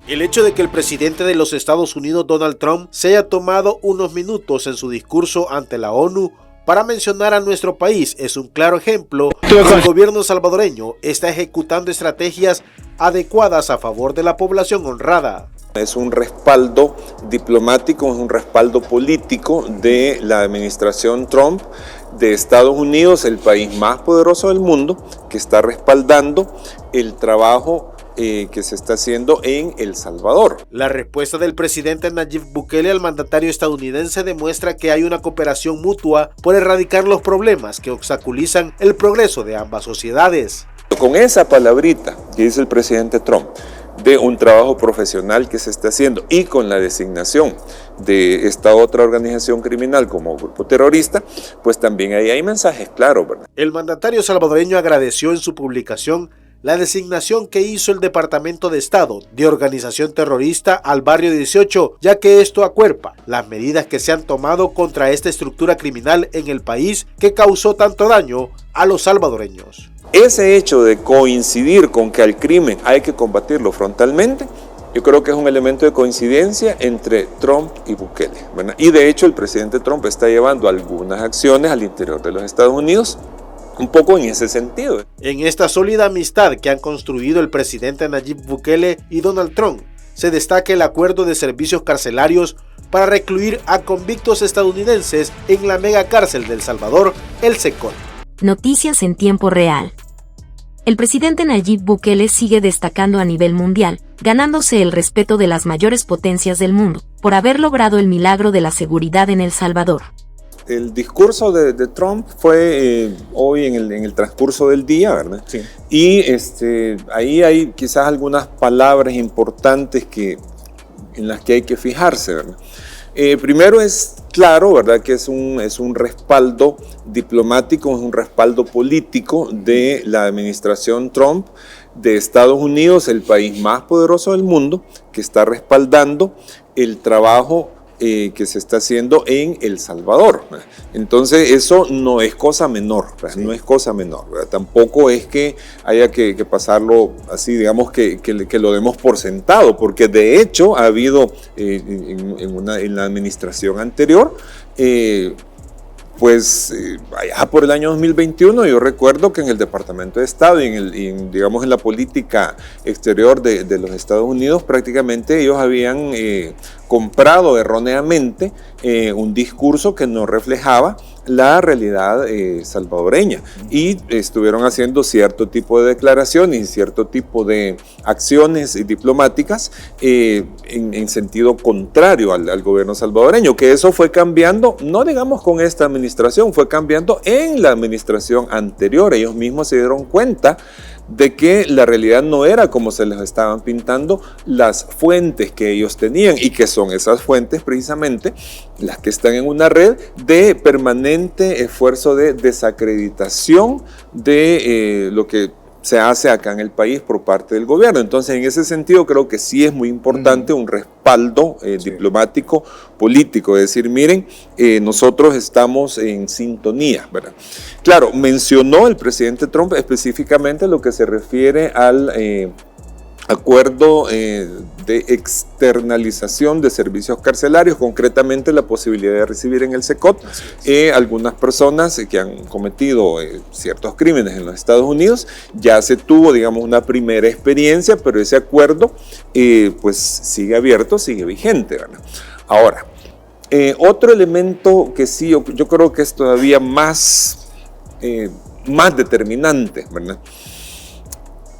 El hecho de que el presidente de los Estados Unidos, Donald Trump, se haya tomado unos minutos en su discurso ante la ONU para mencionar a nuestro país es un claro ejemplo de que el gobierno salvadoreño está ejecutando estrategias adecuadas a favor de la población honrada. Es un respaldo diplomático, es un respaldo político de la administración Trump de Estados Unidos, el país más poderoso del mundo, que está respaldando el trabajo que se está haciendo en El Salvador. La respuesta del presidente Nayib Bukele al mandatario estadounidense demuestra que hay una cooperación mutua por erradicar los problemas que obstaculizan el progreso de ambas sociedades. Con esa palabrita que dice el presidente Trump, de un trabajo profesional que se está haciendo y con la designación de esta otra organización criminal como grupo terrorista, pues también ahí hay mensajes claros, ¿verdad? El mandatario salvadoreño agradeció en su publicación la designación que hizo el Departamento de Estado de organización terrorista al Barrio 18, ya que esto acuerpa las medidas que se han tomado contra esta estructura criminal en el país que causó tanto daño a los salvadoreños. Ese hecho de coincidir con que al crimen hay que combatirlo frontalmente, yo creo que es un elemento de coincidencia entre Trump y Bukele, ¿verdad? Y de hecho el presidente Trump está llevando algunas acciones al interior de los Estados Unidos un poco en ese sentido. En esta sólida amistad que han construido el presidente Nayib Bukele y Donald Trump, se destaca el acuerdo de servicios carcelarios para recluir a convictos estadounidenses en la mega cárcel de El Salvador, el SECOT. Noticias en tiempo real. El presidente Nayib Bukele sigue destacando a nivel mundial, ganándose el respeto de las mayores potencias del mundo, por haber logrado el milagro de la seguridad en El Salvador. El discurso de Trump fue hoy en el transcurso del día, ¿verdad? Sí. Y ahí hay quizás algunas palabras importantes en las que hay que fijarse, ¿verdad? Primero es claro, ¿verdad?, que es un respaldo diplomático, es un respaldo político de la administración Trump de Estados Unidos, el país más poderoso del mundo, que está respaldando el trabajo que se está haciendo en El Salvador. Entonces eso no es cosa menor, sí. No es cosa menor, ¿verdad? Tampoco es que haya que pasarlo así, digamos que lo demos por sentado, porque de hecho ha habido en la administración anterior, allá por el año 2021 yo recuerdo que en el Departamento de Estado y digamos en la política exterior de los Estados Unidos prácticamente ellos habían comprado erróneamente un discurso que no reflejaba la realidad salvadoreña y estuvieron haciendo cierto tipo de declaraciones y cierto tipo de acciones diplomáticas en sentido contrario al gobierno salvadoreño, que eso fue cambiando, no digamos con esta administración, fue cambiando en la administración anterior. Ellos mismos se dieron cuenta de que la realidad no era como se les estaban pintando las fuentes que ellos tenían y que son esas fuentes precisamente las que están en una red de permanente esfuerzo de desacreditación de lo que se hace acá en el país por parte del gobierno. Entonces, en ese sentido, creo que sí es muy importante un respaldo diplomático, político, es decir, miren, nosotros estamos en sintonía, ¿verdad? Claro, mencionó el presidente Trump específicamente lo que se refiere al acuerdo de externalización de servicios carcelarios, concretamente la posibilidad de recibir en el SECOT algunas personas que han cometido ciertos crímenes en los Estados Unidos. Ya se tuvo, digamos, una primera experiencia, pero ese acuerdo pues sigue abierto, sigue vigente, ¿verdad? Ahora, otro elemento que sí, yo creo que es todavía más determinante, ¿verdad?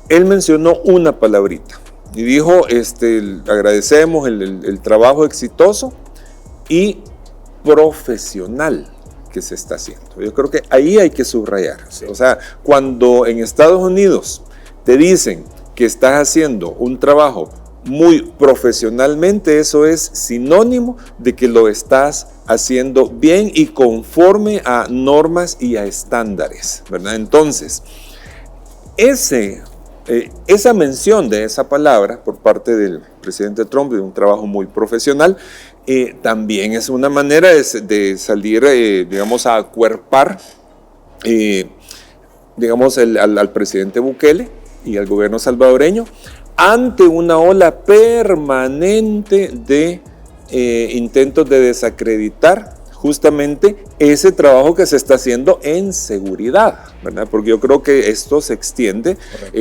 Él mencionó una palabrita y dijo, agradecemos el trabajo exitoso y profesional que se está haciendo. Yo creo que ahí hay que subrayar. Sí. O sea, cuando en Estados Unidos te dicen que estás haciendo un trabajo muy profesionalmente, eso es sinónimo de que lo estás haciendo bien y conforme a normas y a estándares, ¿verdad? Entonces, esa mención de esa palabra por parte del presidente Trump de un trabajo muy profesional también es una manera de salir, digamos, a acuerpar, digamos, al presidente Bukele y al gobierno salvadoreño ante una ola permanente de intentos de desacreditar justamente ese trabajo que se está haciendo en seguridad, ¿verdad? Porque yo creo que esto se extiende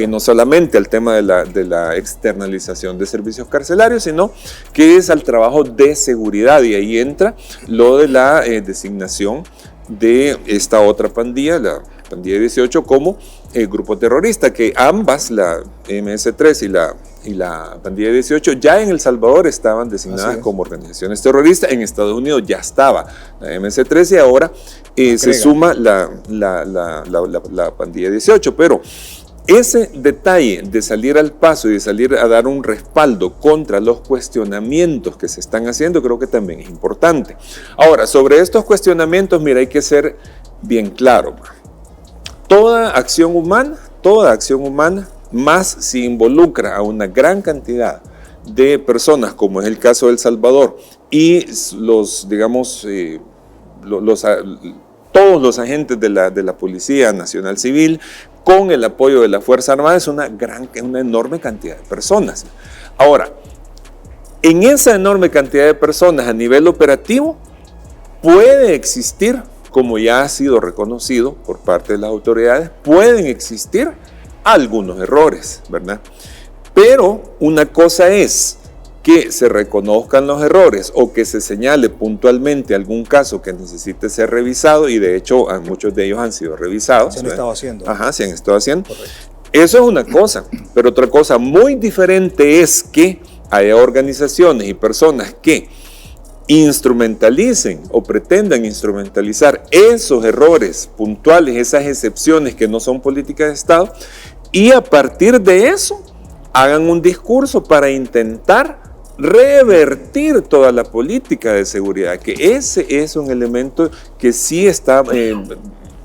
no solamente al tema de la externalización de servicios carcelarios, sino que es al trabajo de seguridad, y ahí entra lo de la designación de esta otra pandilla, la pandilla 18, como grupo terrorista, que ambas, la MS-3 y la pandilla 18, ya en El Salvador estaban designadas como organizaciones terroristas. En Estados Unidos ya estaba la MS-3 y ahora se suma la pandilla 18, pero ese detalle de salir al paso y de salir a dar un respaldo contra los cuestionamientos que se están haciendo, creo que también es importante. Ahora, sobre estos cuestionamientos, mira, hay que ser bien claro. Toda acción humana, más si involucra a una gran cantidad de personas, como es el caso de El Salvador, y los, digamos, todos los agentes de la Policía Nacional Civil, con el apoyo de la Fuerza Armada, es una enorme cantidad de personas. Ahora, en esa enorme cantidad de personas a nivel operativo, puede existir, como ya ha sido reconocido por parte de las autoridades, pueden existir algunos errores, ¿verdad? Pero una cosa es que se reconozcan los errores o que se señale puntualmente algún caso que necesite ser revisado, y de hecho muchos de ellos han sido revisados. Se han estado haciendo. Ajá, se han estado haciendo. Correcto. Eso es una cosa, pero otra cosa muy diferente es que haya organizaciones y personas que instrumentalicen o pretendan instrumentalizar esos errores puntuales, esas excepciones que no son políticas de Estado, y a partir de eso hagan un discurso para intentar revertir toda la política de seguridad, que ese es un elemento que sí está,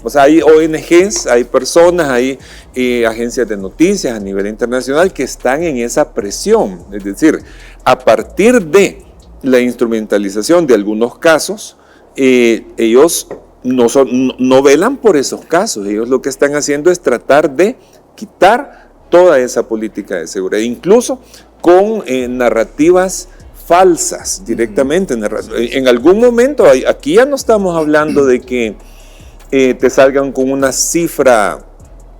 o sea, hay ONGs, hay personas, hay agencias de noticias a nivel internacional que están en esa presión, es decir, a partir de la instrumentalización de algunos casos, ellos no velan por esos casos, ellos lo que están haciendo es tratar de quitar toda esa política de seguridad, incluso con narrativas falsas directamente. En algún momento, aquí ya no estamos hablando de que te salgan con una cifra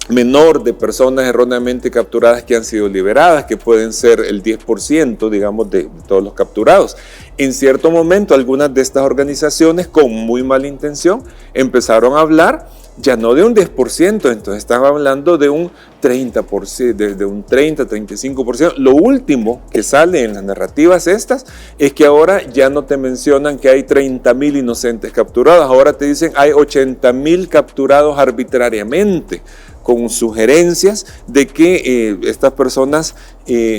menor de personas erróneamente capturadas que han sido liberadas, que pueden ser el 10%, digamos, de todos los capturados. En cierto momento, algunas de estas organizaciones, con muy mala intención, empezaron a hablar ya no de un 10%, entonces están hablando de un 30%, de un 30-35%. Lo último que sale en las narrativas estas es que ahora ya no te mencionan que hay 30,000 inocentes capturados, ahora te dicen hay 80,000 capturados arbitrariamente, con sugerencias de que estas personas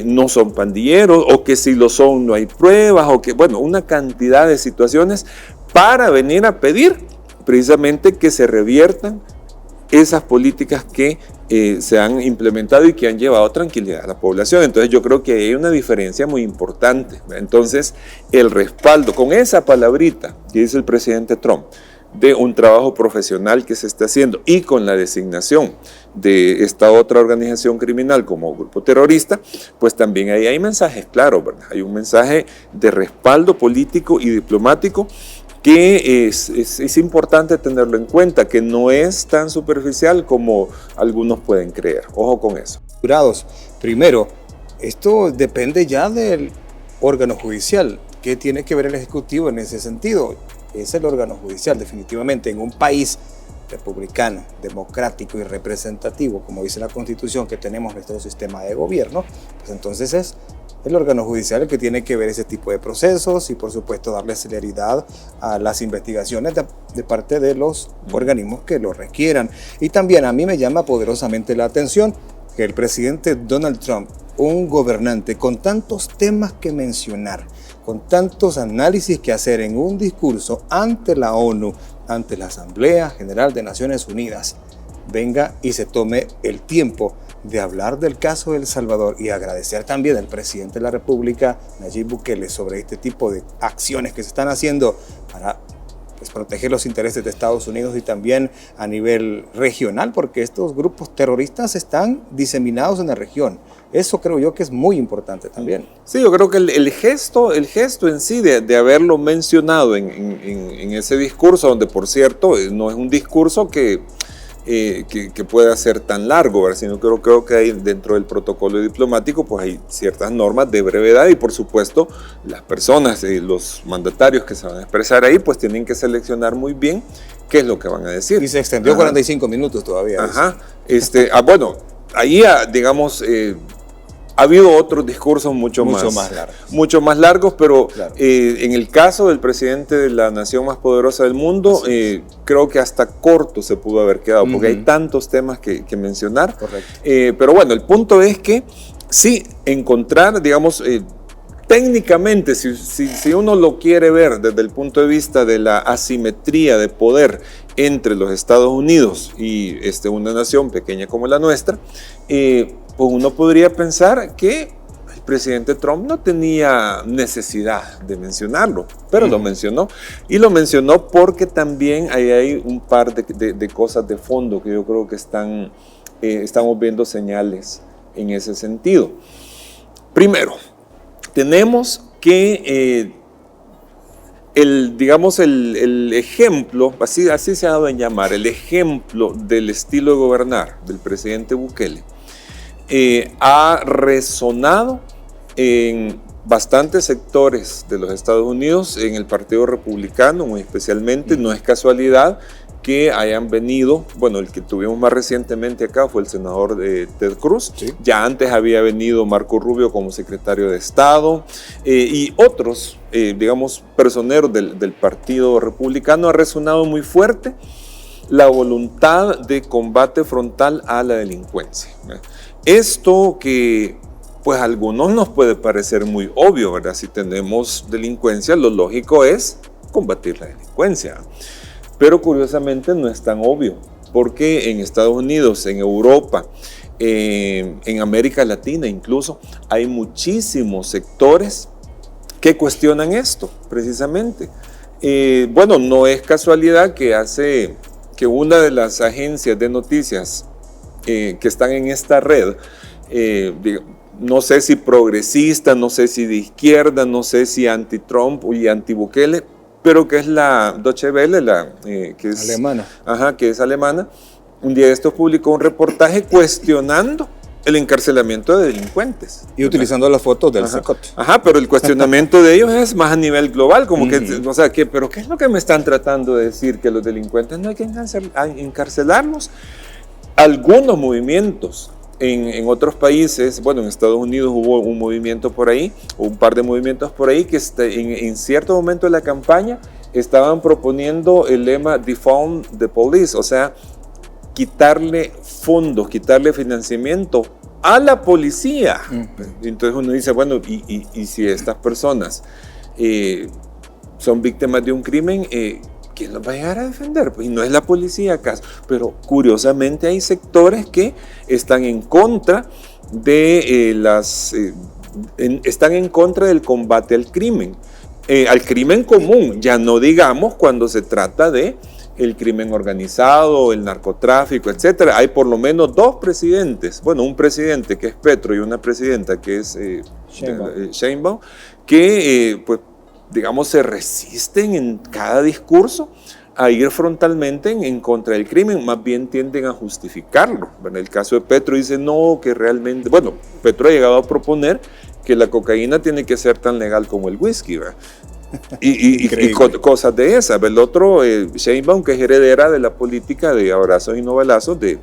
no son pandilleros, o que si lo son no hay pruebas, o que, bueno, una cantidad de situaciones para venir a pedir precisamente que se reviertan esas políticas que se han implementado y que han llevado tranquilidad a la población. Entonces yo creo que hay una diferencia muy importante. Entonces el respaldo con esa palabrita que dice el presidente Trump, de un trabajo profesional que se está haciendo, y con la designación de esta otra organización criminal como grupo terrorista, pues también ahí hay mensajes claros, ¿verdad? Hay un mensaje de respaldo político y diplomático que es importante tenerlo en cuenta, que no es tan superficial como algunos pueden creer. Ojo con eso. Primero, esto depende ya del órgano judicial. ¿Qué tiene que ver el Ejecutivo en ese sentido? Es el órgano judicial, definitivamente. En un país republicano, democrático y representativo, como dice la Constitución, que tenemos nuestro sistema de gobierno, pues entonces es el órgano judicial el que tiene que ver ese tipo de procesos y, por supuesto, darle celeridad a las investigaciones de parte de los organismos que lo requieran. Y también a mí me llama poderosamente la atención que el presidente Donald Trump, un gobernante con tantos temas que mencionar, con tantos análisis que hacer en un discurso ante la ONU, ante la Asamblea General de Naciones Unidas, venga y se tome el tiempo de hablar del caso de El Salvador, y agradecer también al presidente de la República, Nayib Bukele, sobre este tipo de acciones que se están haciendo para pues, proteger los intereses de Estados Unidos y también a nivel regional, porque estos grupos terroristas están diseminados en la región. Eso creo yo que es muy importante también. Sí, yo creo que el gesto en sí de haberlo mencionado en ese discurso, donde por cierto no es un discurso que pueda ser tan largo, ¿verdad? Sino creo que hay dentro del protocolo diplomático pues hay ciertas normas de brevedad y por supuesto las personas, los mandatarios que se van a expresar ahí pues tienen que seleccionar muy bien qué es lo que van a decir. Y se extendió 45 minutos todavía. Ajá. Bueno, ahí digamos ha habido otros discursos mucho más largos, pero claro. En el caso del presidente de la nación más poderosa del mundo, creo que hasta corto se pudo haber quedado, porque hay tantos temas que mencionar. Correcto. Pero bueno, el punto es que sí, encontrar, digamos, técnicamente, si uno lo quiere ver desde el punto de vista de la asimetría de poder entre los Estados Unidos y una nación pequeña como la nuestra, pues uno podría pensar que el presidente Trump no tenía necesidad de mencionarlo, pero lo mencionó. Y lo mencionó porque también ahí hay un par de cosas de fondo que yo creo que estamos viendo señales en ese sentido. Primero, tenemos que el ejemplo, así se ha dado en llamar, el ejemplo del estilo de gobernar del presidente Bukele, ha resonado en bastantes sectores de los Estados Unidos, en el Partido Republicano muy especialmente. No es casualidad que hayan venido, bueno, el que tuvimos más recientemente acá fue el senador Ted Cruz, sí. Ya antes había venido Marco Rubio como secretario de Estado, y otros, digamos, personeros del Partido Republicano. Ha resonado muy fuerte la voluntad de combate frontal a la delincuencia. Esto que pues a algunos nos puede parecer muy obvio, ¿verdad? Si tenemos delincuencia, lo lógico es combatir la delincuencia. Pero curiosamente no es tan obvio, porque en Estados Unidos, en Europa, en América Latina incluso, hay muchísimos sectores que cuestionan esto, precisamente. Bueno, no es casualidad que una de las agencias de noticias que están en esta red, no sé si progresista, no sé si de izquierda, no sé si anti-Trump y anti-Bukele, pero que es la Deutsche Welle, que es alemana. Ajá, que es alemana. Un día de estos publicó un reportaje cuestionando el encarcelamiento de delincuentes. Y utilizando las fotos del Secot. Ajá, pero el cuestionamiento de ellos es más a nivel global, como que, o sea, pero ¿qué es lo que me están tratando de decir? Que los delincuentes no hay que encarcelarlos. Algunos movimientos en otros países, bueno, en Estados Unidos hubo un movimiento por ahí, o un par de movimientos por ahí, que en cierto momento de la campaña estaban proponiendo el lema defund the police, o sea, quitarle fondos, quitarle financiamiento a la policía. Entonces uno dice, bueno, y si estas personas son víctimas de un crimen, ¿quién los va a llegar a defender? Y no es la policía acaso, pero curiosamente hay sectores que están en contra de están en contra del combate al crimen común, ya no digamos cuando se trata de el crimen organizado, el narcotráfico, etcétera. Hay por lo menos dos presidentes, bueno, un presidente que es Petro y una presidenta que es Sheinbaum, que pues digamos se resisten en cada discurso a ir frontalmente en contra del crimen, más bien tienden a justificarlo. En el caso de Petro dice no, que realmente, bueno, Petro ha llegado a proponer que la cocaína tiene que ser tan legal como el whisky, ¿verdad? y cosas de esas. El otro, Sheinbaum, que es heredera de la política de abrazos y no balazos de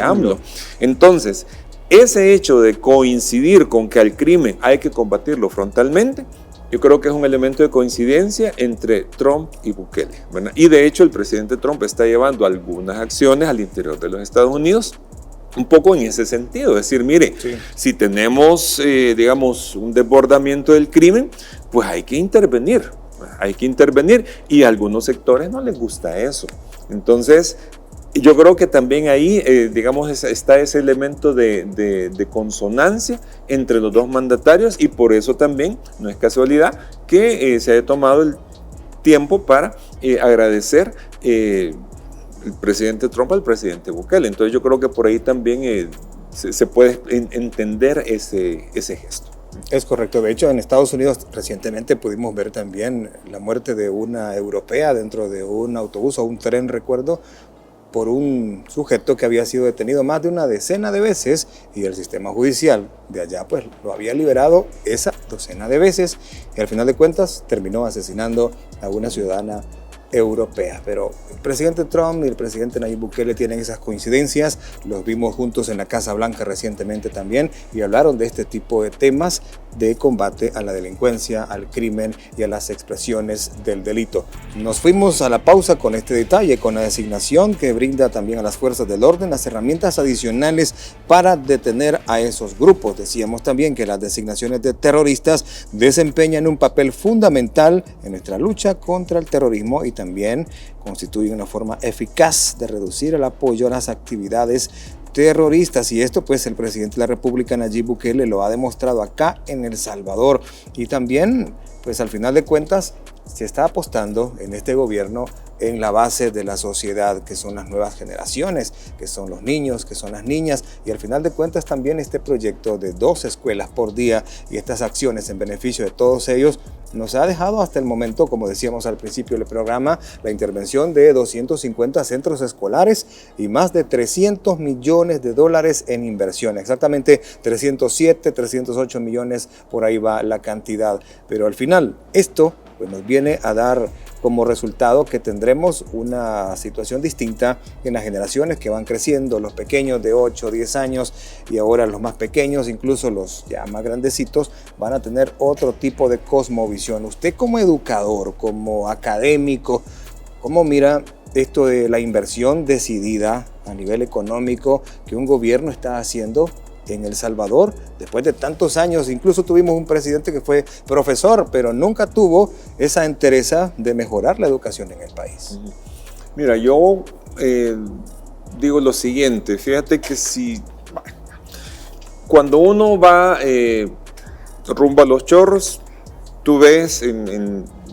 AMLO. Entonces, ese hecho de coincidir con que al crimen hay que combatirlo frontalmente, yo creo que es un elemento de coincidencia entre Trump y Bukele, ¿verdad? Y de hecho el presidente Trump está llevando algunas acciones al interior de los Estados Unidos un poco en ese sentido, es decir, mire, si tenemos, digamos, un desbordamiento del crimen, pues hay que intervenir y a algunos sectores no les gusta eso. Entonces, yo creo que también ahí, digamos, está ese elemento de consonancia entre los dos mandatarios y por eso también no es casualidad que se haya tomado el tiempo para agradecer el presidente Trump al presidente Bukele. Entonces yo creo que por ahí también se puede entender ese gesto. Es correcto. De hecho, en Estados Unidos recientemente pudimos ver también la muerte de una europea dentro de un autobús o un tren, recuerdo, por un sujeto que había sido detenido más de una decena de veces y el sistema judicial de allá pues lo había liberado esa docena de veces y al final de cuentas terminó asesinando a una ciudadana europea. Pero el presidente Trump y el presidente Nayib Bukele tienen esas coincidencias, los vimos juntos en la Casa Blanca recientemente también y hablaron de este tipo de temas de combate a la delincuencia, al crimen y a las expresiones del delito. Nos fuimos a la pausa con este detalle, con la designación que brinda también a las fuerzas del orden las herramientas adicionales para detener a esos grupos. Decíamos también que las designaciones de terroristas desempeñan un papel fundamental en nuestra lucha contra el terrorismo y también constituyen una forma eficaz de reducir el apoyo a las actividades terroristas, y esto pues el presidente de la República, Nayib Bukele, lo ha demostrado acá en El Salvador, y también pues al final de cuentas se está apostando en este gobierno en la base de la sociedad, que son las nuevas generaciones, que son los niños, que son las niñas, y al final de cuentas también este proyecto de 2 escuelas por día y estas acciones en beneficio de todos ellos nos ha dejado hasta el momento, como decíamos al principio del programa, la intervención de 250 centros escolares y más de $300 millones en inversión, exactamente 307, 308 millones, por ahí va la cantidad, pero al final esto pues nos viene a dar como resultado que tendremos una situación distinta en las generaciones que van creciendo, los pequeños de 8 o 10 años y ahora los más pequeños, incluso los ya más grandecitos, van a tener otro tipo de cosmovisión. Usted como educador, como académico, ¿cómo mira esto de la inversión decidida a nivel económico que un gobierno está haciendo en El Salvador después de tantos años? Incluso tuvimos un presidente que fue profesor, pero nunca tuvo esa entereza de mejorar la educación en el país. Mira, yo digo lo siguiente, fíjate que cuando uno va rumbo a Los Chorros, tú ves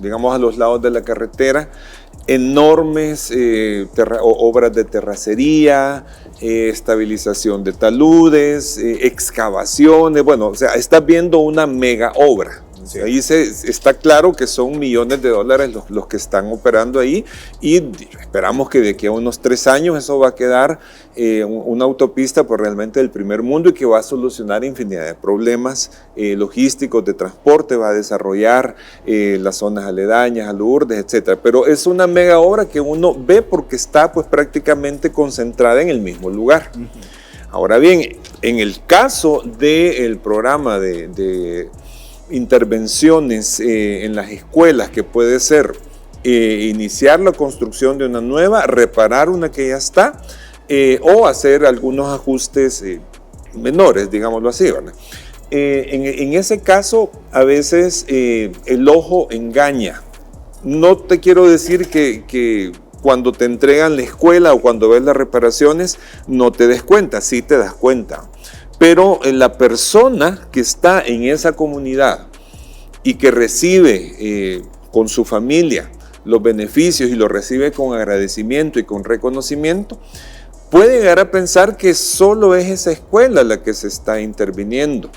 digamos a los lados de la carretera enormes obras de terracería, estabilización de taludes, excavaciones, bueno, o sea, estás viendo una mega obra. Sí. Ahí está claro que son millones de dólares los que están operando ahí y esperamos que de aquí a unos 3 años eso va a quedar una autopista pues, realmente del primer mundo y que va a solucionar infinidad de problemas logísticos, de transporte, va a desarrollar las zonas aledañas a Lourdes, etc. Pero es una mega obra que uno ve porque está pues prácticamente concentrada en el mismo lugar. Uh-huh. Ahora bien, en el caso del programa de intervenciones en las escuelas, que puede ser iniciar la construcción de una nueva, reparar una que ya está, o hacer algunos ajustes menores, digámoslo así, ¿verdad? En ese caso, a veces el ojo engaña. No te quiero decir que cuando te entregan la escuela o cuando ves las reparaciones no te des cuenta, sí te das cuenta. Pero la persona que está en esa comunidad y que recibe con su familia los beneficios y los recibe con agradecimiento y con reconocimiento, puede llegar a pensar que solo es esa escuela la que se está interviniendo.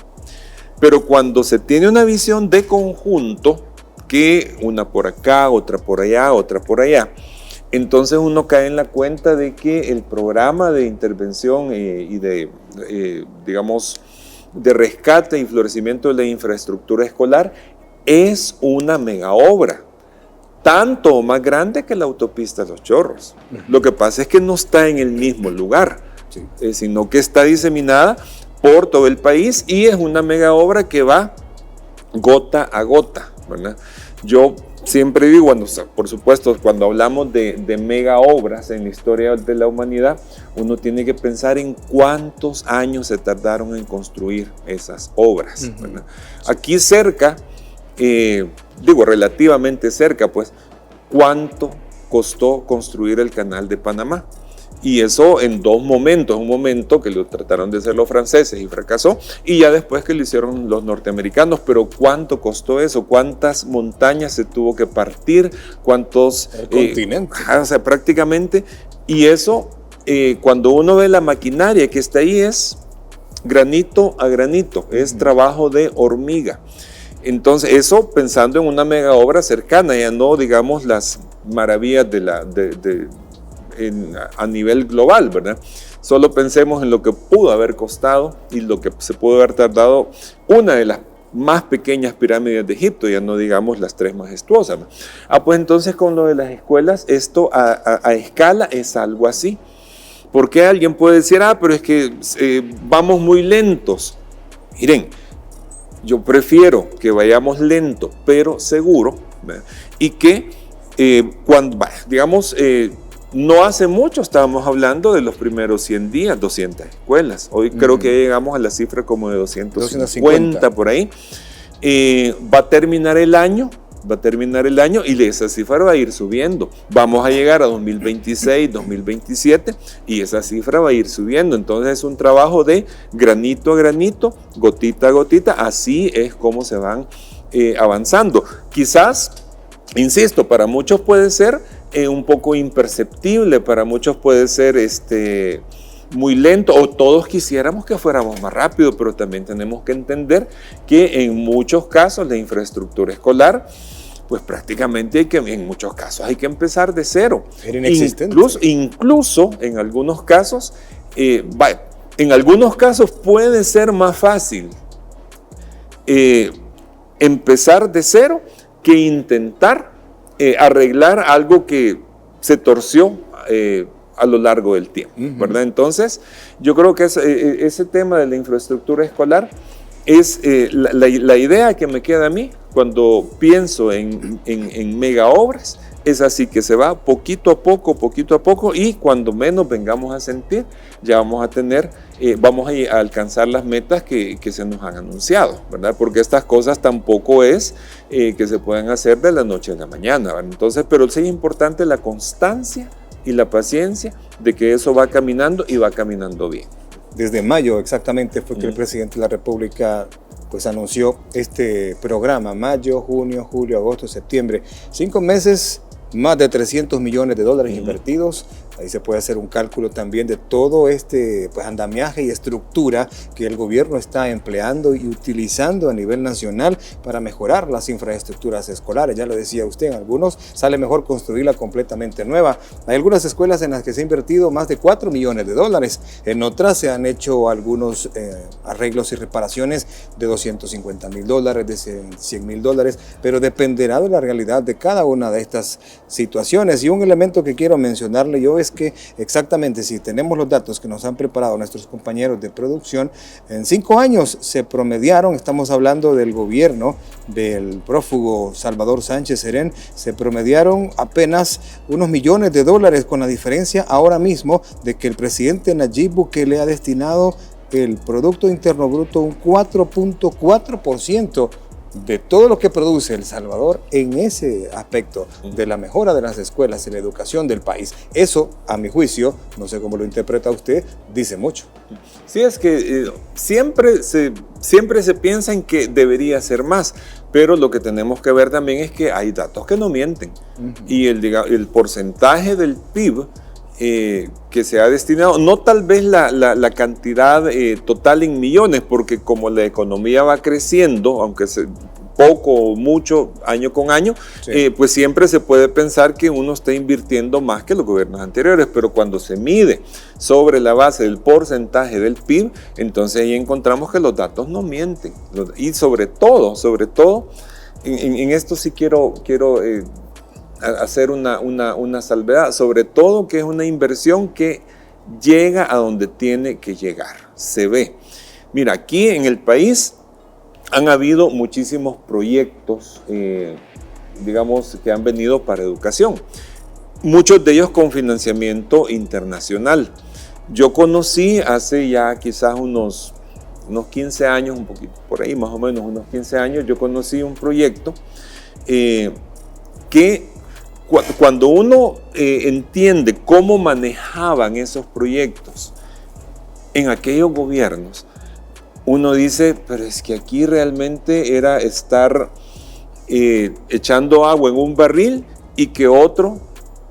Pero cuando se tiene una visión de conjunto, que una por acá, otra por allá, otra por allá, entonces uno cae en la cuenta de que el programa de intervención y digamos, de rescate y florecimiento de la infraestructura escolar es una mega obra, tanto o más grande que la autopista Los Chorros. Uh-huh. Lo que pasa es que no está en el mismo lugar, sí, sino que está diseminada por todo el país y es una mega obra que va gota a gota, ¿verdad? Yo siempre digo, por supuesto, cuando hablamos de mega obras en la historia de la humanidad, uno tiene que pensar en cuántos años se tardaron en construir esas obras. Uh-huh. ¿Verdad? Aquí cerca, relativamente cerca, pues, ¿cuánto costó construir el Canal de Panamá? Y eso en dos momentos, un momento que lo trataron de hacer los franceses y fracasó, y ya después que lo hicieron los norteamericanos. Pero ¿cuánto costó eso? ¿Cuántas montañas se tuvo que partir? ¿Cuántos continentes? O sea, prácticamente. Y eso, cuando uno ve la maquinaria que está ahí, es granito a granito, es trabajo de hormiga. Entonces, eso pensando en una mega obra cercana, ya no digamos las maravillas a nivel global, ¿verdad? Solo pensemos en lo que pudo haber costado y lo que se pudo haber tardado una de las más pequeñas pirámides de Egipto, ya no digamos las tres majestuosas, ¿no? Pues entonces con lo de las escuelas, esto a escala es algo así. Porque alguien puede decir, pero es que vamos muy lentos. Miren, yo prefiero que vayamos lento, pero seguro, ¿verdad? Y que digamos, no hace mucho estábamos hablando de los primeros 100 días, 200 escuelas. Hoy creo que llegamos a la cifra como de 250 por ahí. Va a terminar el año y esa cifra va a ir subiendo. Vamos a llegar a 2026, 2027 y esa cifra va a ir subiendo. Entonces es un trabajo de granito a granito, gotita a gotita. Así es como se van avanzando. Quizás, insisto, para muchos puede ser un poco imperceptible, para muchos puede ser muy lento, o todos quisiéramos que fuéramos más rápido, pero también tenemos que entender que en muchos casos la infraestructura escolar, pues prácticamente en muchos casos hay que empezar de cero. Era inexistente. Incluso en algunos casos, puede ser más fácil empezar de cero que intentar arreglar algo que se torció a lo largo del tiempo, ¿verdad? Entonces, yo creo que ese tema de la infraestructura escolar es la idea que me queda a mí cuando pienso en mega obras. Es así que se va poquito a poco, y cuando menos vengamos a sentir, ya vamos a alcanzar las metas que se nos han anunciado, ¿verdad? Porque estas cosas tampoco es que se puedan hacer de la noche a la mañana, ¿verdad? Entonces, pero sí es importante la constancia y la paciencia de que eso va caminando y va caminando bien. Desde mayo exactamente fue que el presidente de la República pues anunció este programa, mayo, junio, julio, agosto, septiembre, 5 meses, más de 300 millones de dólares invertidos. Ahí se puede hacer un cálculo también de todo este pues, andamiaje y estructura que el gobierno está empleando y utilizando a nivel nacional para mejorar las infraestructuras escolares. Ya lo decía usted, en algunos sale mejor construirla completamente nueva. Hay algunas escuelas en las que se ha invertido más de 4 millones de dólares. En otras se han hecho algunos arreglos y reparaciones de $250,000, de $100,000, pero dependerá de la realidad de cada una de estas situaciones. Y un elemento que quiero mencionarle yo es que exactamente si tenemos los datos que nos han preparado nuestros compañeros de producción, en 5 años se promediaron, estamos hablando del gobierno del prófugo Salvador Sánchez Serén, se promediaron apenas unos millones de dólares, con la diferencia ahora mismo de que el presidente Nayib Bukele ha destinado el Producto Interno Bruto un 4.4% de todo lo que produce El Salvador en ese aspecto de la mejora de las escuelas y la educación del país. Eso, a mi juicio, no sé cómo lo interpreta usted, dice mucho. Sí, es que siempre se piensa en que debería ser más, pero lo que tenemos que ver también es que hay datos que no mienten. Y el porcentaje del PIB que se ha destinado, no tal vez la cantidad total en millones, porque como la economía va creciendo, aunque poco o mucho, año con año, sí, pues siempre se puede pensar que uno está invirtiendo más que los gobiernos anteriores, pero cuando se mide sobre la base del porcentaje del PIB, entonces ahí encontramos que los datos no mienten. Y sobre todo, en esto sí quiero hacer una salvedad, sobre todo que es una inversión que llega a donde tiene que llegar, se ve. Mira, aquí en el país han habido muchísimos proyectos, digamos, que han venido para educación, muchos de ellos con financiamiento internacional. Yo conocí hace ya quizás unos 15 años, un poquito por ahí, más o menos unos 15 años, yo conocí un proyecto que cuando uno entiende cómo manejaban esos proyectos en aquellos gobiernos, uno dice, pero es que aquí realmente era estar echando agua en un barril y que otro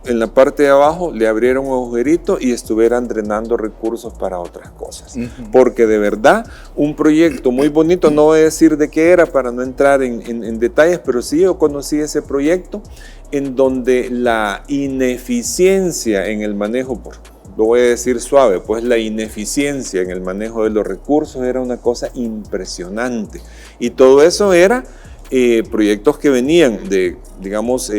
en la parte de abajo le abrieron un agujerito y estuvieran drenando recursos para otras cosas. Porque de verdad, un proyecto muy bonito, no voy a decir de qué era para no entrar en detalles, pero sí yo conocí ese proyecto en donde la ineficiencia en el manejo, lo voy a decir suave, pues la ineficiencia en el manejo de los recursos era una cosa impresionante. Y todo eso era proyectos que venían de, digamos,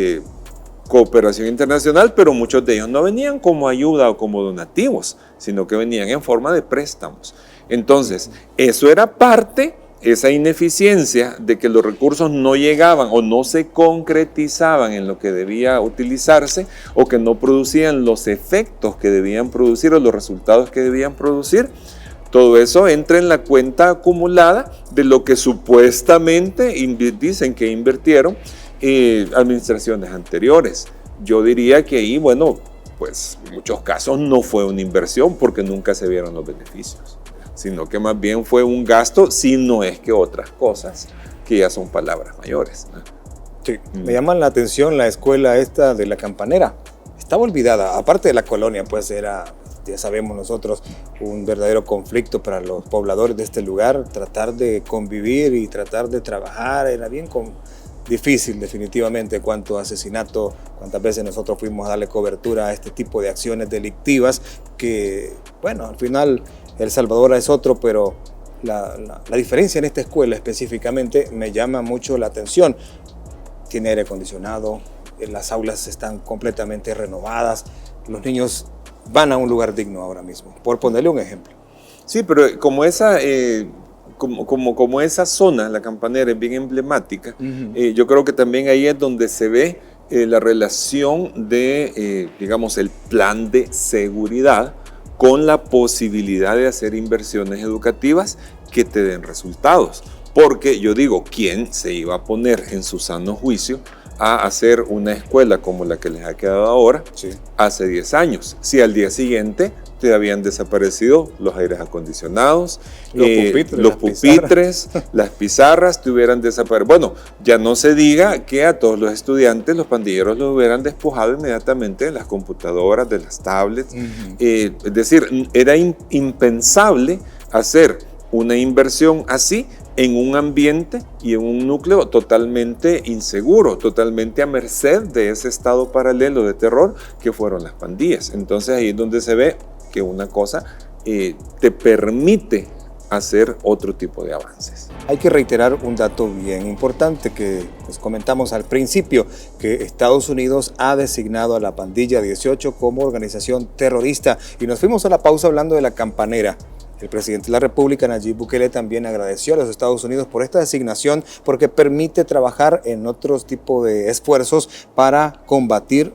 cooperación internacional, pero muchos de ellos no venían como ayuda o como donativos, sino que venían en forma de préstamos. Entonces, eso era parte, esa ineficiencia de que los recursos no llegaban o no se concretizaban en lo que debía utilizarse o que no producían los efectos que debían producir o los resultados que debían producir. Todo eso entra en la cuenta acumulada de lo que supuestamente dicen que invirtieron administraciones anteriores. Yo diría que ahí, bueno, pues en muchos casos no fue una inversión porque nunca se vieron los beneficios, sino que más bien fue un gasto, si no es que otras cosas que ya son palabras mayores, ¿no? Sí, me llama la atención la escuela esta de La Campanera. Estaba olvidada, aparte de la colonia, pues era, ya sabemos nosotros, un verdadero conflicto para los pobladores de este lugar. Tratar de convivir y tratar de trabajar era bien difícil, definitivamente. Cuánto asesinato, cuántas veces nosotros fuimos a darle cobertura a este tipo de acciones delictivas que, bueno, al final El Salvador es otro, pero la diferencia en esta escuela específicamente me llama mucho la atención. Tiene aire acondicionado, las aulas están completamente renovadas, los niños van a un lugar digno ahora mismo, por ponerle un ejemplo. Sí, pero como esa zona, La Campanera, es bien emblemática, yo creo que también ahí es donde se ve la relación de, digamos, el plan de seguridad con la posibilidad de hacer inversiones educativas que te den resultados. Porque yo digo, ¿quién se iba a poner en su sano juicio a hacer una escuela como la que les ha quedado ahora hace 10 años? Si al día siguiente te habían desaparecido los aires acondicionados, los pupitres, las pizarras te hubieran desaparecido. Bueno, ya no se diga que a todos los estudiantes, los pandilleros los hubieran despojado inmediatamente de las computadoras, de las tablets. Es decir, era impensable hacer una inversión así en un ambiente y en un núcleo totalmente inseguro, totalmente a merced de ese estado paralelo de terror que fueron las pandillas. Entonces ahí es donde se ve que una cosa te permite hacer otro tipo de avances. Hay que reiterar un dato bien importante que les comentamos al principio, que Estados Unidos ha designado a la Pandilla 18 como organización terrorista, y nos fuimos a la pausa hablando de La Campanera. El presidente de la República, Nayib Bukele, también agradeció a los Estados Unidos por esta designación porque permite trabajar en otros tipos de esfuerzos para combatir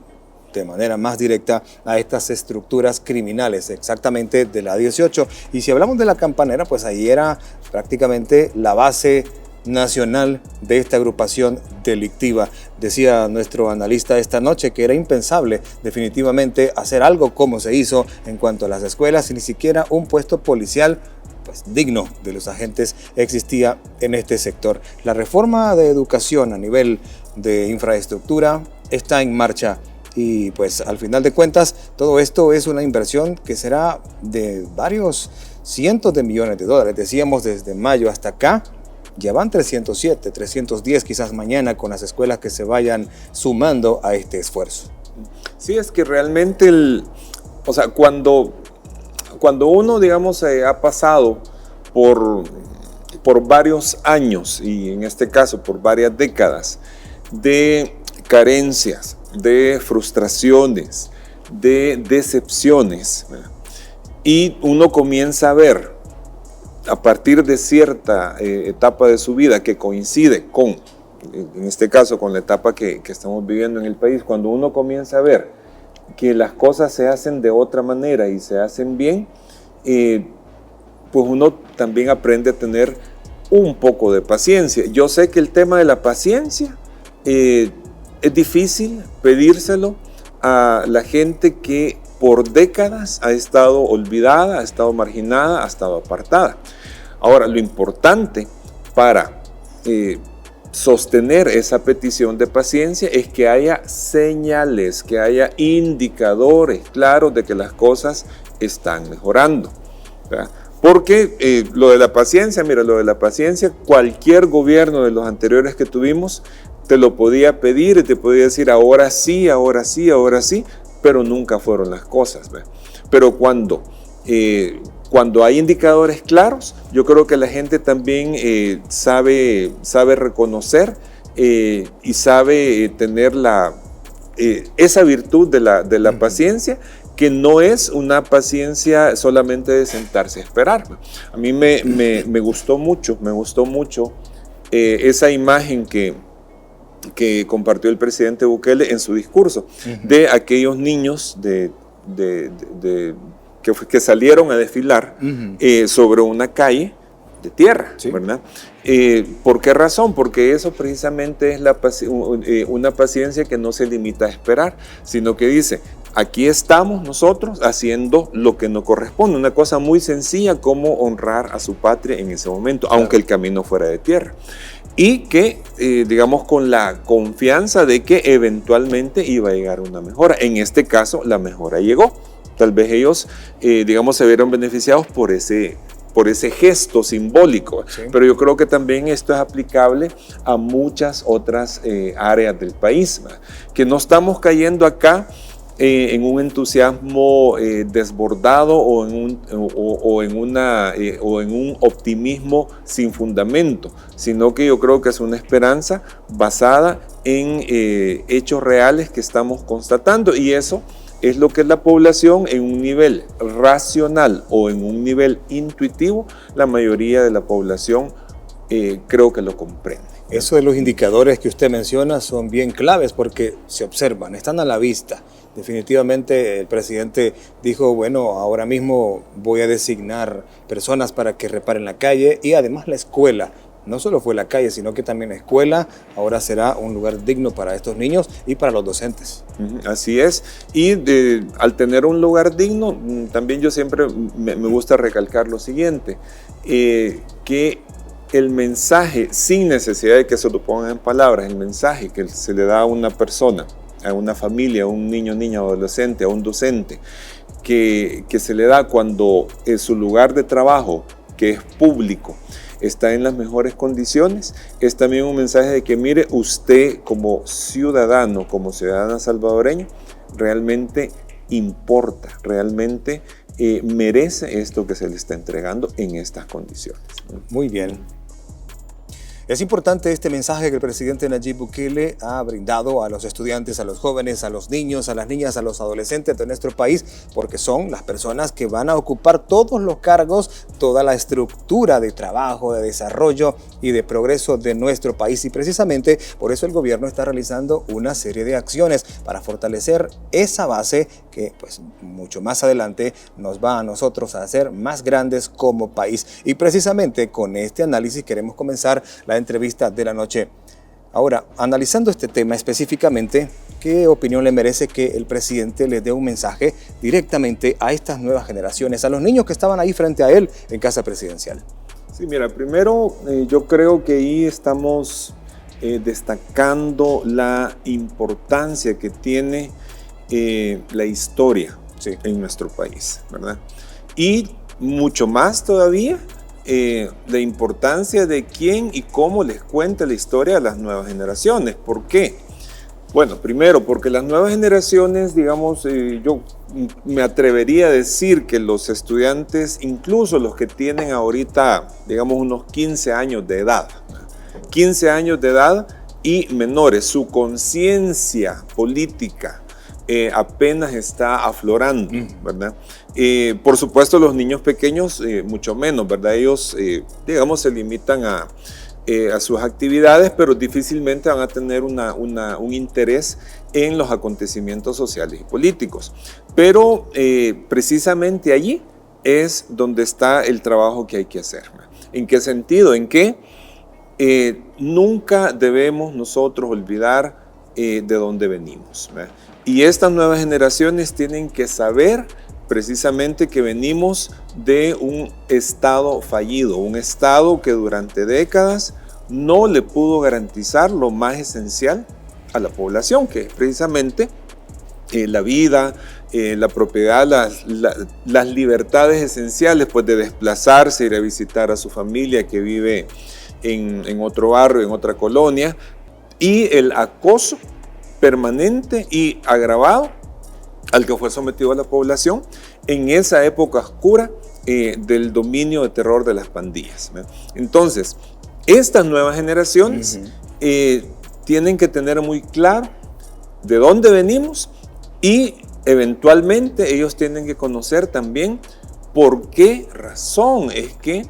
de manera más directa a estas estructuras criminales, exactamente de la 18. Y si hablamos de La Campanera, pues ahí era prácticamente la base nacional de esta agrupación delictiva. Decía nuestro analista esta noche que era impensable definitivamente hacer algo como se hizo en cuanto a las escuelas, y ni siquiera un puesto policial pues digno de los agentes existía en este sector. La reforma de educación a nivel de infraestructura está en marcha, y pues al final de cuentas todo esto es una inversión que será de varios cientos de millones de dólares. Decíamos desde mayo hasta acá ya van 307, 310 quizás mañana, con las escuelas que se vayan sumando a este esfuerzo. Sí, es que realmente cuando uno, digamos, ha pasado por varios años, y en este caso por varias décadas, de carencias, de frustraciones, de decepciones, y uno comienza a ver a partir de cierta etapa de su vida que coincide con, en este caso, con la etapa que estamos viviendo en el país, cuando uno comienza a ver que las cosas se hacen de otra manera y se hacen bien, pues uno también aprende a tener un poco de paciencia. Yo sé que el tema de la paciencia es difícil pedírselo a la gente que por décadas ha estado olvidada, ha estado marginada, ha estado apartada. Ahora, lo importante para sostener esa petición de paciencia es que haya señales, que haya indicadores claros de que las cosas están mejorando, ¿verdad? Porque lo de la paciencia, mira, lo de la paciencia, cualquier gobierno de los anteriores que tuvimos te lo podía pedir y te podía decir ahora sí, ahora sí, ahora sí, pero nunca fueron las cosas, ¿verdad? Pero cuando hay indicadores claros, yo creo que la gente también sabe reconocer y sabe tener esa virtud de la paciencia, que no es una paciencia solamente de sentarse a esperar. A mí me gustó mucho esa imagen que compartió el presidente Bukele en su discurso, de aquellos niños que salieron a desfilar sobre una calle de tierra, ¿sí? ¿Verdad? ¿Por qué razón? Porque eso precisamente es una paciencia que no se limita a esperar, sino que dice, aquí estamos nosotros haciendo lo que nos corresponde, una cosa muy sencilla como honrar a su patria en ese momento, claro, aunque el camino fuera de tierra. Y que, digamos, con la confianza de que eventualmente iba a llegar una mejora. En este caso, la mejora llegó. Tal vez ellos, digamos, se vieron beneficiados por ese gesto simbólico. Sí. Pero yo creo que también esto es aplicable a muchas otras áreas del país, ¿verdad? Que no estamos cayendo acá en un entusiasmo desbordado o en un optimismo sin fundamento, sino que yo creo que es una esperanza basada en hechos reales que estamos constatando, y eso es lo que la población en un nivel racional o en un nivel intuitivo, la mayoría de la población creo que lo comprende. Eso de los indicadores que usted menciona son bien claves porque se observan, están a la vista. Definitivamente el presidente dijo, bueno, ahora mismo voy a designar personas para que reparen la calle, y además la escuela. No solo fue la calle, sino que también la escuela ahora será un lugar digno para estos niños y para los docentes. Así es. Y al tener un lugar digno, también yo siempre me gusta recalcar lo siguiente, que el mensaje, sin necesidad de que se lo pongan en palabras, el mensaje que se le da a una persona, a una familia, a un niño, niña, adolescente, a un docente, que se le da cuando su lugar de trabajo, que es público, está en las mejores condiciones, es también un mensaje de que mire, usted como ciudadano, como ciudadana salvadoreña, realmente importa, realmente merece esto que se le está entregando en estas condiciones. Muy bien. Es importante este mensaje que el presidente Nayib Bukele ha brindado a los estudiantes, a los jóvenes, a los niños, a las niñas, a los adolescentes de nuestro país, porque son las personas que van a ocupar todos los cargos, toda la estructura de trabajo, de desarrollo y de progreso de nuestro país. Y precisamente por eso el gobierno está realizando una serie de acciones para fortalecer esa base que pues mucho más adelante nos va a nosotros a hacer más grandes como país. Y precisamente con este análisis queremos comenzar la entrevista de la noche. Ahora, analizando este tema específicamente, ¿qué opinión le merece que el presidente le dé un mensaje directamente a estas nuevas generaciones, a los niños que estaban ahí frente a él en Casa Presidencial? Sí, mira, primero yo creo que ahí estamos destacando la importancia que tiene la historia, sí, en nuestro país, ¿verdad? Y mucho más todavía la importancia de quién y cómo les cuenta la historia a las nuevas generaciones. ¿Por qué? Bueno, primero, porque las nuevas generaciones, digamos, yo me atrevería a decir que los estudiantes, incluso los que tienen ahorita, digamos, unos 15 años de edad, 15 años de edad y menores, su conciencia política apenas está aflorando, ¿verdad? Por supuesto, los niños pequeños, mucho menos, ¿verdad? Ellos, digamos, se limitan a sus actividades, pero difícilmente van a tener un interés en los acontecimientos sociales y políticos. Pero precisamente allí es donde está el trabajo que hay que hacer. ¿En qué sentido? En que nunca debemos nosotros olvidar de dónde venimos, ¿verdad? Y estas nuevas generaciones tienen que saber precisamente que venimos de un Estado fallido, un Estado que durante décadas no le pudo garantizar lo más esencial a la población, que es precisamente la vida, la propiedad, las libertades esenciales, pues de desplazarse, ir a visitar a su familia que vive en otro barrio, en otra colonia, y el acoso permanente y agravado al que fue sometido a la población en esa época oscura del dominio de terror de las pandillas, ¿verdad? Entonces, estas nuevas generaciones tienen que tener muy claro de dónde venimos y eventualmente ellos tienen que conocer también por qué razón es que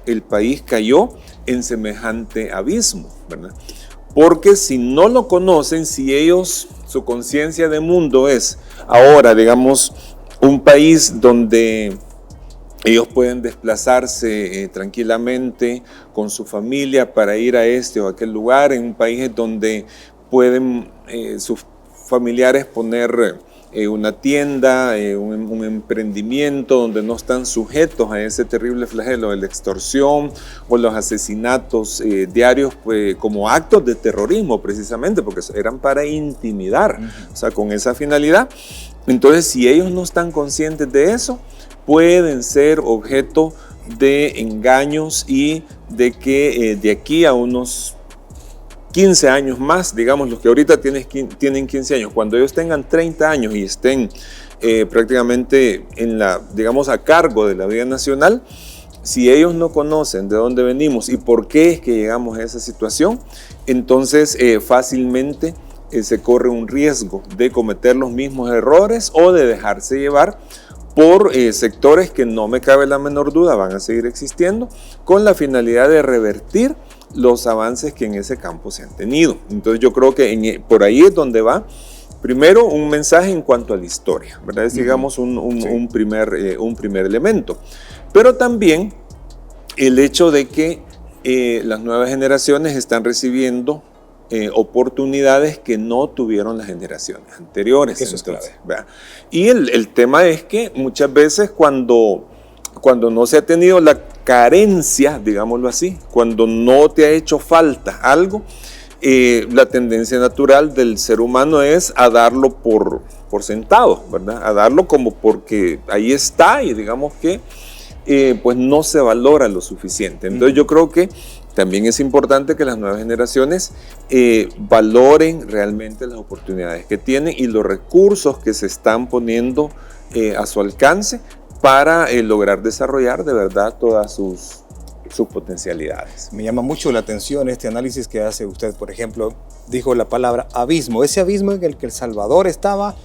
el país cayó en semejante abismo, ¿verdad? Porque si no lo conocen, si ellos, su conciencia de mundo es ahora, digamos, un país donde ellos pueden desplazarse tranquilamente con su familia para ir a este o aquel lugar, en un país donde pueden sus familiares poner una tienda, un emprendimiento donde no están sujetos a ese terrible flagelo de la extorsión o los asesinatos diarios, pues, como actos de terrorismo precisamente, porque eran para intimidar, o sea, con esa finalidad. Entonces, si ellos no están conscientes de eso, pueden ser objeto de engaños y de que de aquí a unos 15 años más, digamos, los que ahorita tienen 15 años, cuando ellos tengan 30 años y estén prácticamente digamos, a cargo de la vida nacional, si ellos no conocen de dónde venimos y por qué es que llegamos a esa situación, entonces fácilmente se corre un riesgo de cometer los mismos errores o de dejarse llevar por sectores que no me cabe la menor duda van a seguir existiendo, con la finalidad de revertir los avances que en ese campo se han tenido. Entonces yo creo que por ahí es donde va, primero, un mensaje en cuanto a la historia, ¿verdad? Es, digamos, un primer elemento. Pero también el hecho de que las nuevas generaciones están recibiendo oportunidades que no tuvieron las generaciones anteriores. Eso es clave. ¿Verdad? Y el tema es que muchas veces cuando no se ha tenido la carencia, digámoslo así, cuando no te ha hecho falta algo, la tendencia natural del ser humano es a darlo por sentado, ¿verdad? A darlo como porque ahí está y digamos que pues no se valora lo suficiente. Entonces yo creo que también es importante que las nuevas generaciones valoren realmente las oportunidades que tienen y los recursos que se están poniendo a su alcance para lograr desarrollar de verdad todas sus potencialidades. Me llama mucho la atención este análisis que hace usted. Por ejemplo, dijo la palabra abismo, ese abismo en el que El Salvador estaba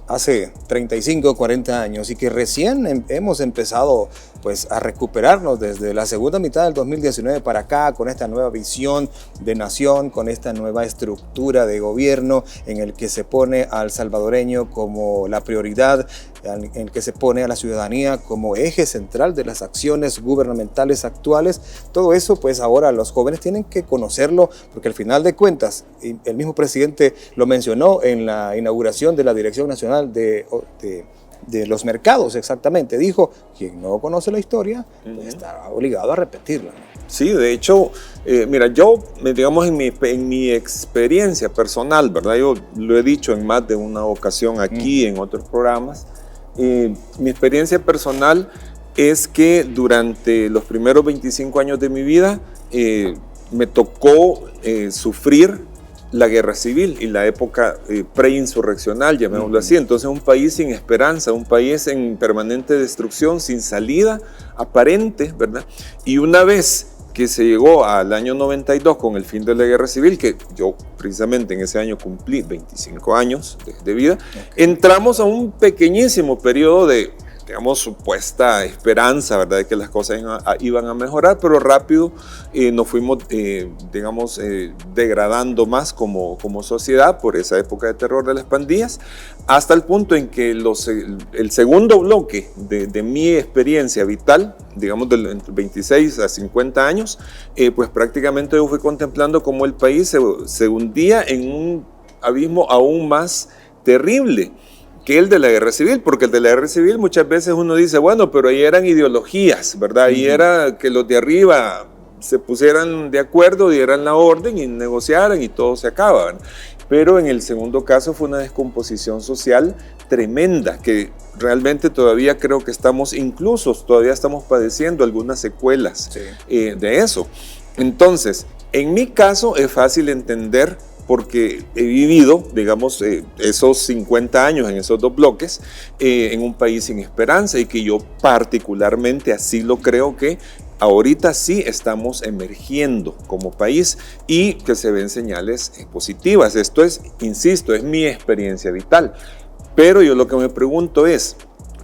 hace 35 o 40 años y que recién hemos empezado pues a recuperarnos desde la segunda mitad del 2019 para acá, con esta nueva visión de nación, con esta nueva estructura de gobierno en el que se pone al salvadoreño como la prioridad, en el que se pone a la ciudadanía como eje central de las acciones gubernamentales actuales. Todo eso pues ahora los jóvenes tienen que conocerlo, porque al final de cuentas, el mismo presidente lo mencionó en la inauguración de la Dirección Nacional de los Mercados, exactamente, dijo, quien no conoce la historia pues está obligado a repetirla. Sí, de hecho, mira, yo, digamos, en mi experiencia personal, ¿verdad? Yo lo he dicho en más de una ocasión aquí, en otros programas, mi experiencia personal es que durante los primeros 25 años de mi vida me tocó sufrir la guerra civil y la época preinsurreccional, llamémoslo así. Entonces un país sin esperanza, un país en permanente destrucción, sin salida aparente, ¿verdad? Y una vez que se llegó al año 92 con el fin de la guerra civil, que yo precisamente en ese año cumplí 25 años de vida, entramos a un pequeñísimo periodo de, digamos, supuesta esperanza, ¿verdad?, de que las cosas iban a mejorar, pero rápido nos fuimos, digamos, degradando más como sociedad por esa época de terror de las pandillas, hasta el punto en que el segundo bloque de mi experiencia vital, digamos, entre 26 a 50 años, pues prácticamente yo fui contemplando cómo el país se hundía en un abismo aún más terrible que el de la guerra civil, porque el de la guerra civil muchas veces uno dice, bueno, pero ahí eran ideologías, ¿verdad? Ahí era que los de arriba se pusieran de acuerdo, dieran la orden y negociaran y todo se acaba, ¿verdad? Pero en el segundo caso fue una descomposición social tremenda, que realmente todavía creo que todavía estamos padeciendo algunas secuelas de eso. Entonces, en mi caso es fácil entender porque he vivido, digamos, esos 50 años en esos dos bloques en un país sin esperanza y que yo particularmente así lo creo que ahorita sí estamos emergiendo como país y que se ven señales positivas. Esto es, insisto, es mi experiencia vital. Pero yo lo que me pregunto es,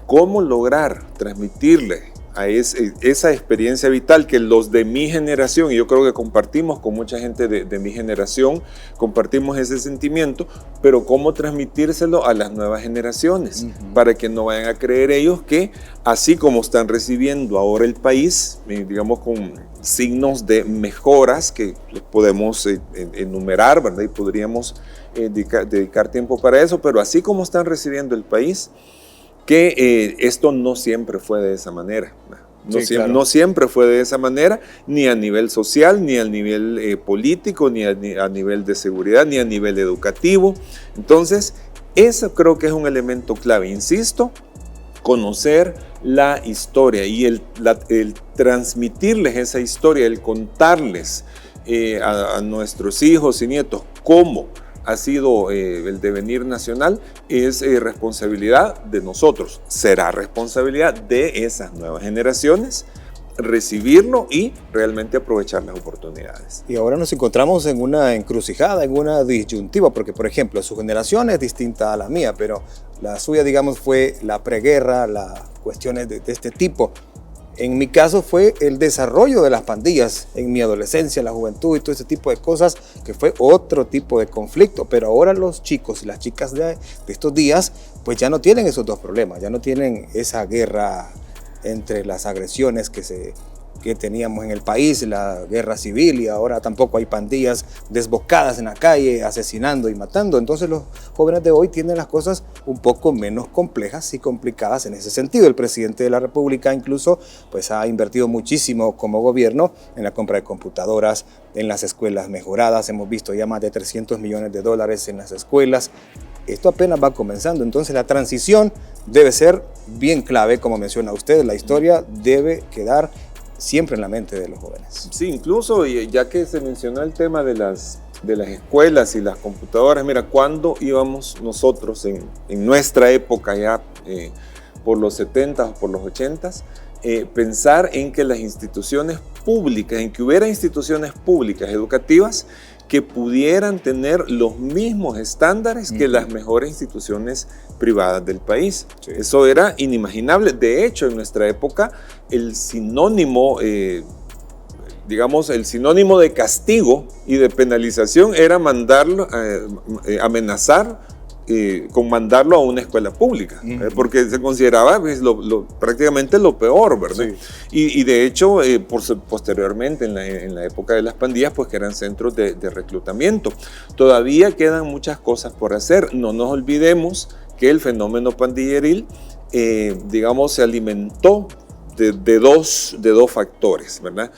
¿cómo lograr transmitirle a esa experiencia vital que los de mi generación, y yo creo que compartimos con mucha gente de mi generación, compartimos ese sentimiento, pero cómo transmitírselo a las nuevas generaciones, para que no vayan a creer ellos que así como están recibiendo ahora el país, digamos con signos de mejoras que podemos enumerar, ¿verdad? Y podríamos dedicar tiempo para eso, pero así como están recibiendo el país, que esto no siempre fue de esa manera. No siempre fue de esa manera, ni a nivel social, ni a nivel político, ni a nivel de seguridad, ni a nivel educativo. Entonces, eso creo que es un elemento clave. Insisto, conocer la historia y el transmitirles esa historia, el contarles a nuestros hijos y nietos cómo ha sido el devenir nacional, es responsabilidad de nosotros. Será responsabilidad de esas nuevas generaciones recibirlo y realmente aprovechar las oportunidades. Y ahora nos encontramos en una encrucijada, en una disyuntiva, porque por ejemplo su generación es distinta a la mía, pero la suya, digamos, fue la preguerra, las cuestiones de este tipo. En mi caso fue el desarrollo de las pandillas en mi adolescencia, la juventud y todo ese tipo de cosas, que fue otro tipo de conflicto. Pero ahora los chicos y las chicas de estos días pues ya no tienen esos dos problemas, ya no tienen esa guerra entre las agresiones que teníamos en el país, la guerra civil, y ahora tampoco hay pandillas desbocadas en la calle asesinando y matando. Entonces los jóvenes de hoy tienen las cosas un poco menos complejas y complicadas en ese sentido. El presidente de la República incluso pues ha invertido muchísimo como gobierno en la compra de computadoras, en las escuelas mejoradas. Hemos visto ya más de $300 millones en las escuelas. Esto apenas va comenzando, entonces la transición debe ser bien clave, como menciona usted. La historia debe quedar siempre en la mente de los jóvenes. Sí, incluso ya que se mencionó el tema de las escuelas y las computadoras, mira, cuando íbamos nosotros en nuestra época ya por los 70s o por los 80s, pensar en que las instituciones públicas, en que hubiera instituciones públicas educativas que pudieran tener los mismos estándares que las mejores instituciones privadas del país. Sí. Eso era inimaginable. De hecho, en nuestra época, el sinónimo, digamos, el sinónimo de castigo y de penalización era amenazar con mandarlo a una escuela pública, porque se consideraba pues, prácticamente lo peor, ¿verdad? Sí. Y de hecho, posteriormente, en la época de las pandillas, pues que eran centros de reclutamiento. Todavía quedan muchas cosas por hacer. No nos olvidemos que el fenómeno pandilleril, digamos, se alimentó de dos factores, ¿verdad?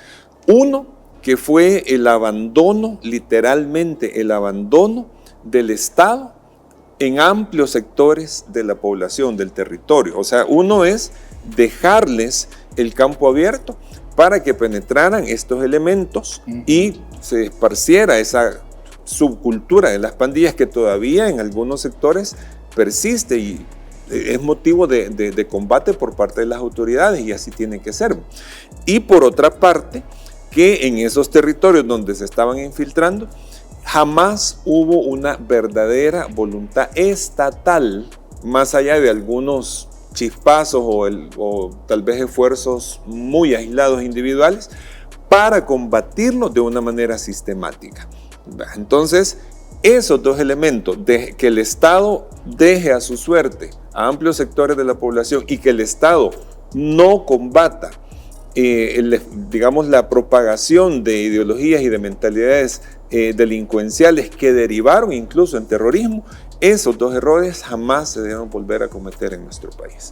Uno, que fue el abandono, literalmente el abandono del Estado en amplios sectores de la población, del territorio. O sea, uno es dejarles el campo abierto para que penetraran estos elementos y se esparciera esa subcultura de las pandillas que todavía en algunos sectores persiste y es motivo de combate por parte de las autoridades, y así tiene que ser. Y por otra parte, que en esos territorios donde se estaban infiltrando, jamás hubo una verdadera voluntad estatal, más allá de algunos chispazos o tal vez esfuerzos muy aislados individuales, para combatirlo de una manera sistemática. Entonces, esos dos elementos, de que el Estado deje a su suerte a amplios sectores de la población y que el Estado no combata digamos, la propagación de ideologías y de mentalidades delincuenciales que derivaron incluso en terrorismo, esos dos errores jamás se deben volver a cometer en nuestro país.